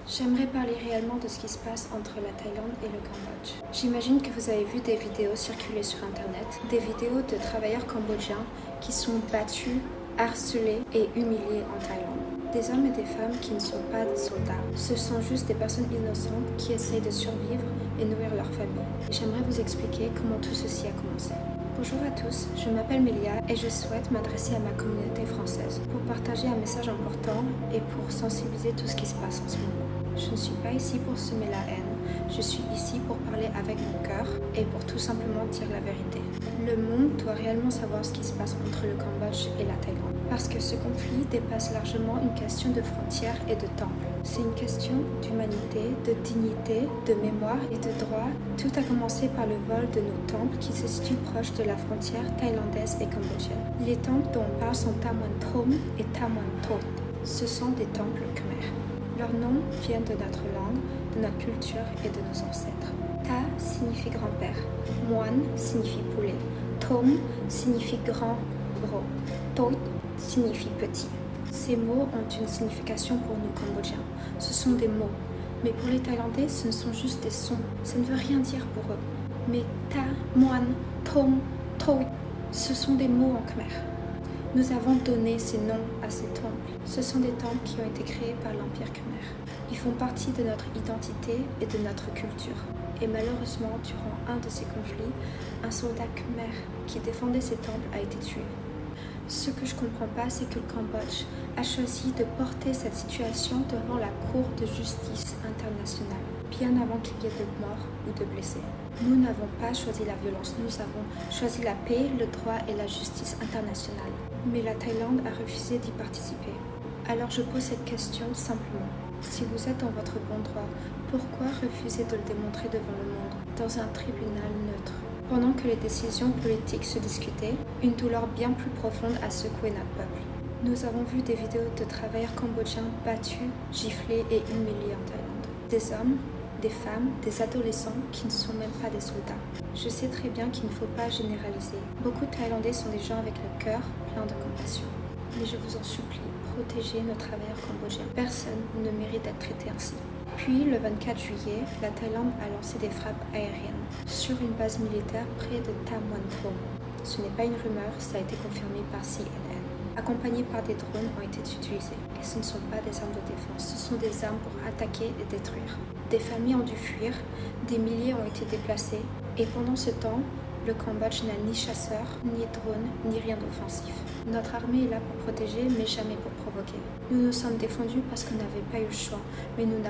J'aimerais parler réellement de ce qui se passe entre la Thaïlande et le Cambodge. J'imagine que vous avez vu des vidéos circuler sur internet, des vidéos de travailleurs cambodgiens qui sont battus, harcelés et humiliés en Thaïlande. Des hommes et des femmes qui ne sont pas des soldats, ce sont juste des personnes innocentes qui essayent de survivre et nourrir leur famille. J'aimerais vous expliquer comment tout ceci a commencé. Bonjour à tous, je m'appelle Mélia et je souhaite m'adresser à ma communauté française pour partager un message important et pour sensibiliser tout ce qui se passe en ce moment. Je ne suis pas ici pour semer la haine, je suis ici pour parler avec mon cœur et pour tout simplement dire la vérité. Le monde doit réellement savoir ce qui se passe entre le Cambodge et la Thaïlande, parce que ce conflit dépasse largement une question de frontières et de temples. C'est une question d'humanité, de dignité, de mémoire et de droit. Tout a commencé par le vol de nos temples qui se situent proches de la frontière thaïlandaise et cambodgienne. Les temples dont on parle sont Tham Muang Thom et Tham Muang Thot. Ce sont des temples khmers. Leurs noms viennent de notre langue, de notre culture et de nos ancêtres. Ta signifie grand-père, Muan signifie poulet, Thom signifie grand, gros, Tot signifie petit. Ces mots ont une signification pour nous Cambodgiens. Ce sont des mots. Mais pour les Thaïlandais, ce ne sont juste des sons. Ça ne veut rien dire pour eux. Mais Ta, Muan, Thom, Tot, ce sont des mots en khmer. Nous avons donné ces noms à ces temples. Ce sont des temples qui ont été créés par l'Empire khmer. Ils font partie de notre identité et de notre culture. Et malheureusement, durant un de ces conflits, un soldat khmer qui défendait ces temples a été tué. Ce que je ne comprends pas, c'est que le Cambodge a choisi de porter cette situation devant la Cour de justice internationale, bien avant qu'il y ait de morts ou de blessés. Nous n'avons pas choisi la violence, nous avons choisi la paix, le droit et la justice internationale. Mais la Thaïlande a refusé d'y participer. Alors je pose cette question simplement. Si vous êtes dans votre bon droit, pourquoi refuser de le démontrer devant le monde, dans un tribunal neutre? Pendant que les décisions politiques se discutaient, une douleur bien plus profonde a secoué notre peuple. Nous avons vu des vidéos de travailleurs cambodgiens battus, giflés et humiliés en Thaïlande. Des hommes, des femmes, des adolescents qui ne sont même pas des soldats. Je sais très bien qu'il ne faut pas généraliser. Beaucoup de Thaïlandais sont des gens avec le cœur plein de compassion. Mais je vous en supplie, protégez nos travailleurs cambodgiens. Personne ne mérite d'être traité ainsi. Puis, le 24 juillet, la Thaïlande a lancé des frappes aériennes sur une base militaire près de Tham Muang Thom. Ce n'est pas une rumeur, ça a été confirmé par CNN. Accompagnés par des drones ont été utilisés. Et ce ne sont pas des armes de défense, ce sont des armes pour attaquer et détruire. Des familles ont dû fuir, des milliers ont été déplacés. Et pendant ce temps, le Cambodge n'a ni chasseurs, ni drones, ni rien d'offensif. Notre armée est là pour protéger, mais jamais pour provoquer. Nous nous sommes défendus parce qu'on n'avait pas eu le choix, mais nous n'avons